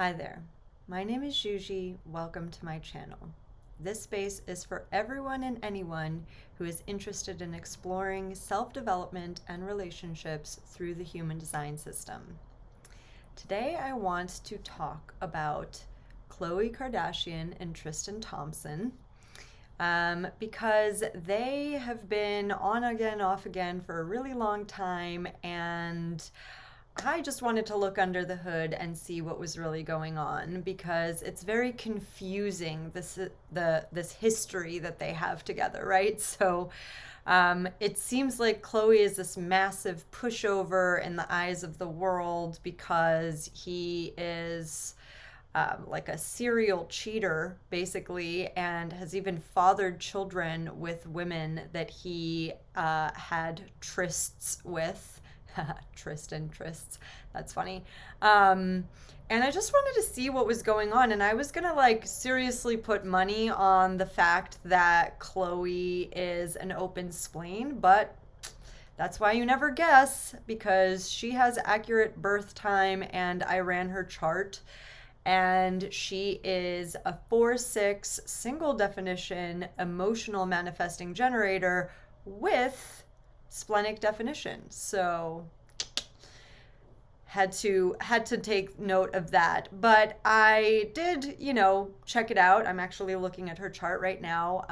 Hi there. My name is Juji. Welcome to my channel. This space is for everyone and anyone who is interested in exploring self-development and relationships through the human design system. Today I want to talk about Khloe Kardashian and Tristan Thompson because they have been on again, off again for a really long time, and I just wanted to look under the hood and see what was really going on because it's very confusing, this history that they have together, right? It seems like Khloe is this massive pushover in the eyes of the world because he is like a serial cheater, basically, and has even fathered children with women that he had trysts with. Tristan, trysts. That's funny. And I just wanted to see what was going on. And I was going to seriously put money on the fact that Khloe is an open spleen, but that's why you never guess, because she has accurate birth time and I ran her chart. And she is a 4-6 single definition emotional manifesting generator with splenic definition. So had to take note of that. But I did, check it out. I'm actually looking at her chart right now.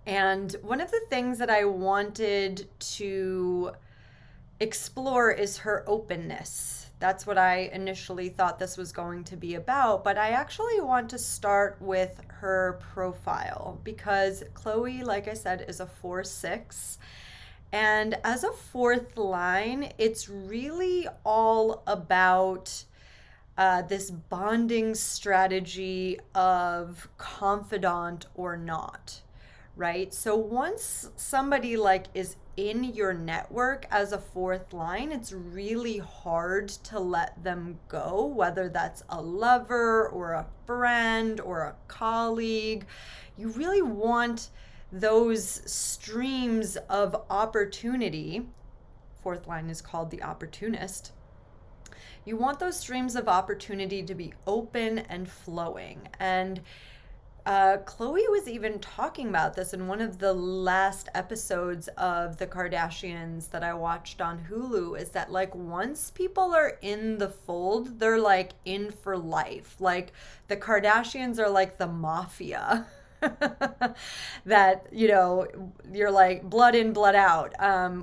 And one of the things that I wanted to explore is her openness. That's what I initially thought this was going to be about, but I actually want to start with her profile because Khloe, like I said, is a 4-6. And as a fourth line, it's really all about this bonding strategy of confidant or not, right? So once somebody is in your network as a fourth line, it's really hard to let them go, whether that's a lover or a friend or a colleague. You really want those streams of opportunity. Fourth line is called the opportunist. You want those streams of opportunity to be open and flowing. And Khloe was even talking about this in one of the last episodes of The Kardashians that I watched on Hulu, is that once people are in the fold, they're in for life. The Kardashians are like the mafia. That you're blood in, blood out,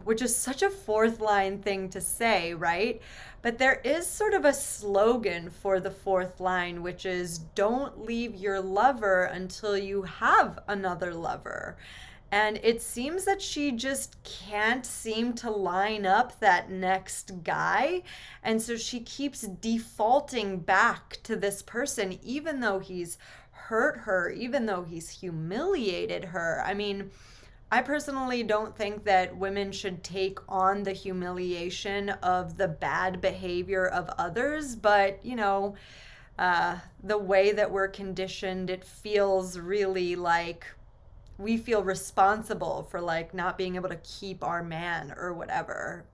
which is such a fourth line thing to say, right? But there is sort of a slogan for the fourth line, which is don't leave your lover until you have another lover. And it seems that she just can't seem to line up that next guy. And so she keeps defaulting back to this person, even though he's hurt her, even though he's humiliated her. I mean, I personally don't think that women should take on the humiliation of the bad behavior of others, but the way that we're conditioned, it feels really like we feel responsible for not being able to keep our man or whatever.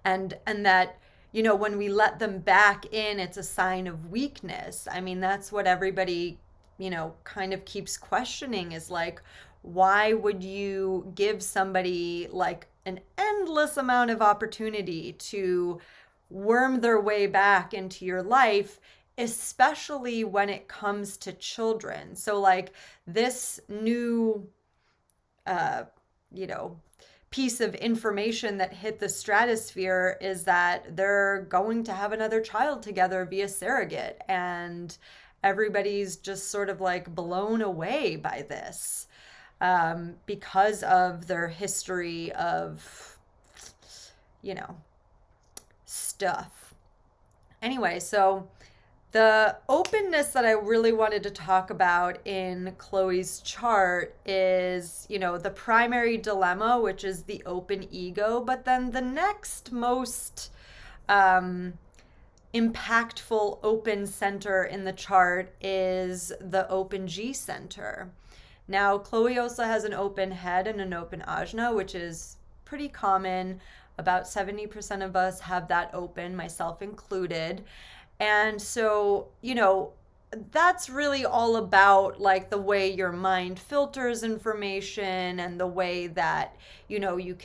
And that when we let them back in, it's a sign of weakness. I mean, that's what everybody, kind of keeps questioning is why would you give somebody an endless amount of opportunity to worm their way back into your life, especially when it comes to children? So this new, piece of information that hit the stratosphere is that they're going to have another child together via surrogate, and everybody's just sort of blown away by this because of their history of stuff. Anyway, so the openness that I really wanted to talk about in Khloe's chart is, the primary dilemma, which is the open ego. But then the next most impactful open center in the chart is the open G center. Now, Khloe also has an open head and an open ajna, which is pretty common. About 70% of us have that open, myself included. And so, that's really all about like the way your mind filters information and the way that, you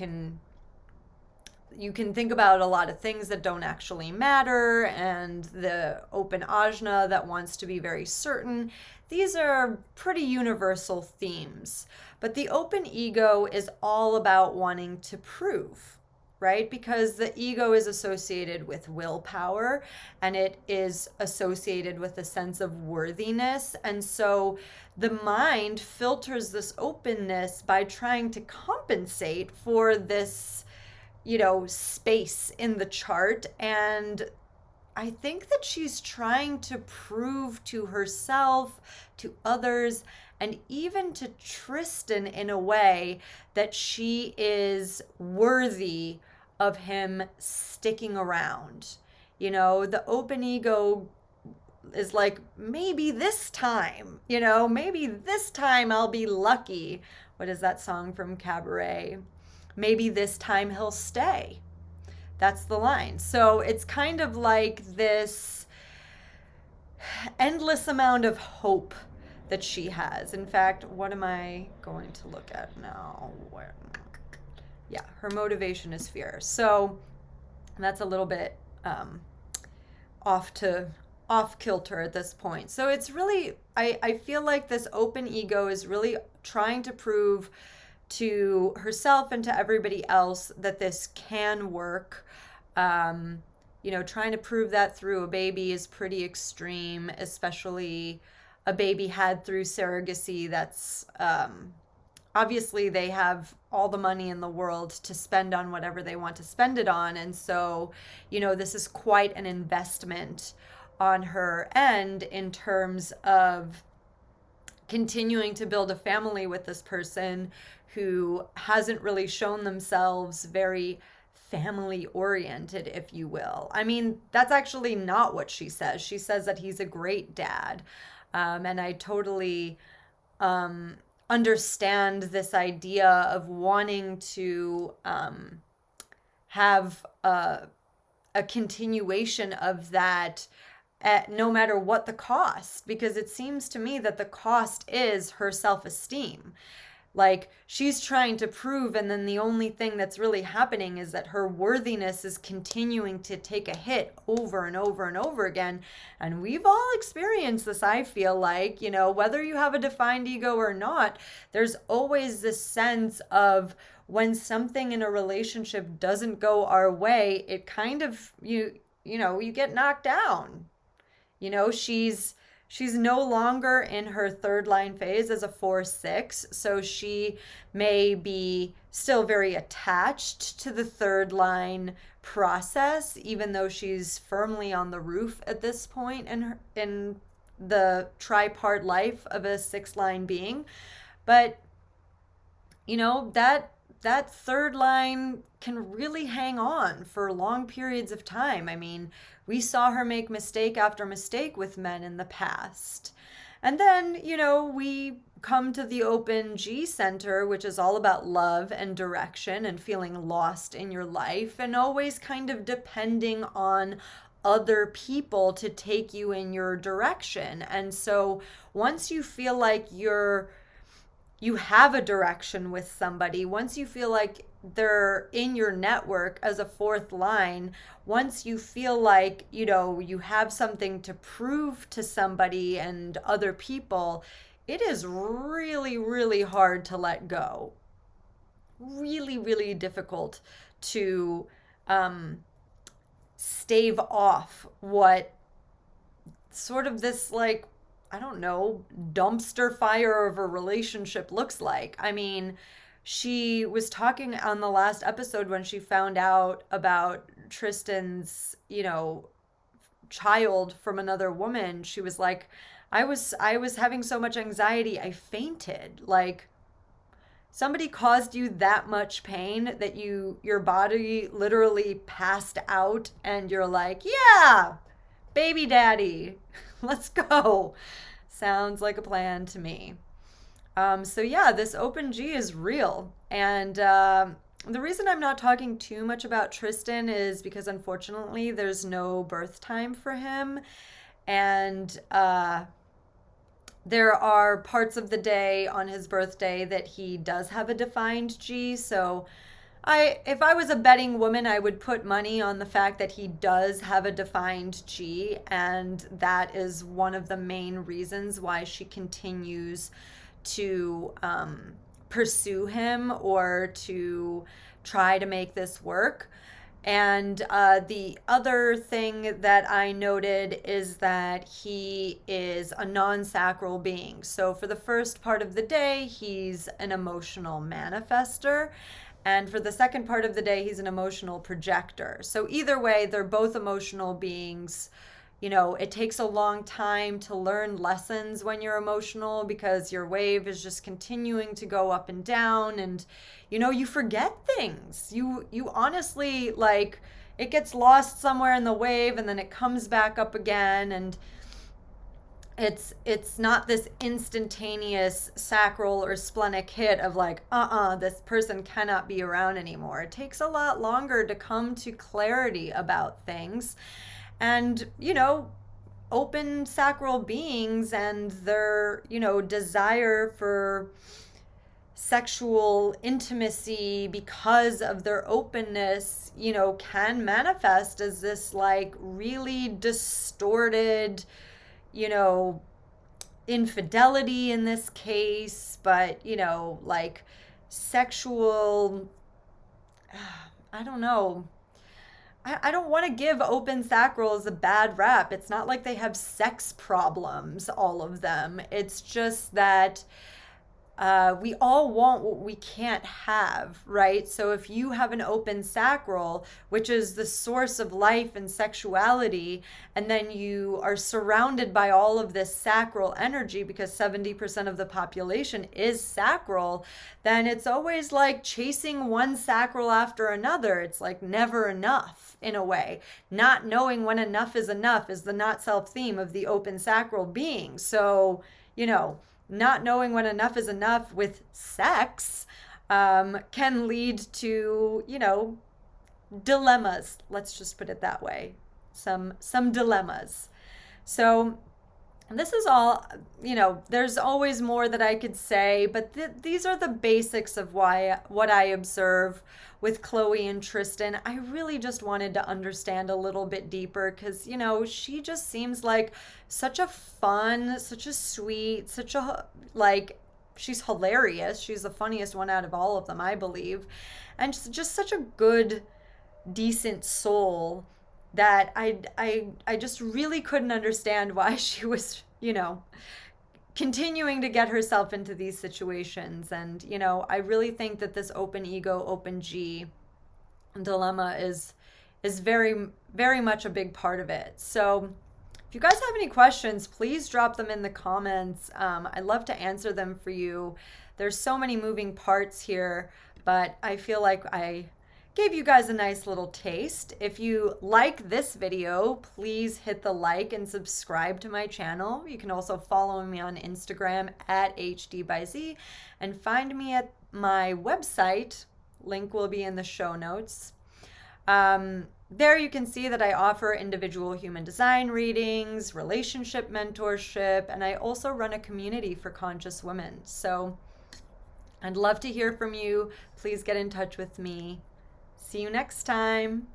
can think about a lot of things that don't actually matter, and the open ajna that wants to be very certain. These are pretty universal themes. But the open ego is all about wanting to prove, right? Because the ego is associated with willpower, and it is associated with a sense of worthiness. And so the mind filters this openness by trying to compensate for this space in the chart. And I think that she's trying to prove to herself, to others, and even to Tristan in a way that she is worthy of him sticking around. The open ego is like, maybe this time, maybe this time I'll be lucky. What is that song from Cabaret? Maybe this time he'll stay. That's the line. So it's kind of like this endless amount of hope that she has. In fact, what am I going to look at now? Yeah, her motivation is fear. So that's a little bit off kilter at this point. So it's really, I feel like this open ego is really trying to prove to herself and to everybody else that this can work. Trying to prove that through a baby is pretty extreme, especially a baby had through surrogacy. That's obviously they have all the money in the world to spend on whatever they want to spend it on. And so, this is quite an investment on her end in terms of continuing to build a family with this person who hasn't really shown themselves very family oriented, if you will. I mean, that's actually not what she says. She says that he's a great dad. And I totally understand this idea of wanting to have a continuation of that at no matter what the cost, because it seems to me that the cost is her self-esteem. Like, she's trying to prove, and then the only thing that's really happening is that her worthiness is continuing to take a hit over and over and over again. And we've all experienced this, I feel like, whether you have a defined ego or not, there's always this sense of when something in a relationship doesn't go our way, it kind of, you get knocked down. She's no longer in her third line phase as a 4-6, so she may be still very attached to the third line process, even though she's firmly on the roof at this point in the tripart life of a 6-line being. But that third line can really hang on for long periods of time. I mean, we saw her make mistake after mistake with men in the past. And then, we come to the open G center, which is all about love and direction and feeling lost in your life and always kind of depending on other people to take you in your direction. And so once you feel like you have a direction with somebody, once you feel like they're in your network as a fourth line, once you feel like, you have something to prove to somebody and other people, it is really, really hard to let go. Really, really difficult to stave off what sort of this, like, I don't know, dumpster fire of a relationship looks like. I mean, she was talking on the last episode when she found out about Tristan's, child from another woman. She was like, I was having so much anxiety, I fainted. Like, somebody caused you that much pain that your body literally passed out, and you're like, yeah, baby daddy, let's go. Sounds like a plan to me. So yeah, this open G is real. And The reason I'm not talking too much about Tristan is because unfortunately there's no birth time for him. And there are parts of the day on his birthday that he does have a defined G. So if I was a betting woman, I would put money on the fact that he does have a defined G, and that is one of the main reasons why she continues to pursue him or to try to make this work. And the other thing that I noted is that he is a non sacral being. So, for the first part of the day, he's an emotional manifester. And for the second part of the day, he's an emotional projector. So, either way, they're both emotional beings. You know, it takes a long time to learn lessons when you're emotional because your wave is just continuing to go up and down, and you forget things. You honestly, like, it gets lost somewhere in the wave and then it comes back up again, and it's not this instantaneous sacral or splenic hit of like, this person cannot be around anymore. It takes a lot longer to come to clarity about things. And, open sacral beings and their, desire for sexual intimacy because of their openness, can manifest as this like really distorted, infidelity in this case, but, like sexual, I don't know. I don't want to give open sacrals a bad rap. It's not like they have sex problems, all of them. It's just that we all want what we can't have, right? So if you have an open sacral, which is the source of life and sexuality, and then you are surrounded by all of this sacral energy because 70% of the population is sacral, then it's always like chasing one sacral after another. It's like never enough in a way. Not knowing when enough is the not self theme of the open sacral being. So, not knowing when enough is enough with sex can lead to, dilemmas. Let's just put it that way. Some dilemmas. So this is all, there's always more that I could say, but these are the basics of what I observe with Khloe and Tristan. I really just wanted to understand a little bit deeper because, she just seems like such a fun, such a sweet, such a, like, she's hilarious. She's the funniest one out of all of them, I believe. And just such a good, decent soul that I just really couldn't understand why she was, continuing to get herself into these situations. And, I really think that this open ego, open G dilemma is very, very much a big part of it. So if you guys have any questions, please drop them in the comments. I'd love to answer them for you. There's so many moving parts here, but I feel like I gave you guys a nice little taste. If you like this video, please hit the like and subscribe to my channel. You can also follow me on Instagram at HDbyZ and find me at my website. Link will be in the show notes. There you can see that I offer individual human design readings, relationship mentorship, and I also run a community for conscious women. So I'd love to hear from you. Please get in touch with me. See you next time.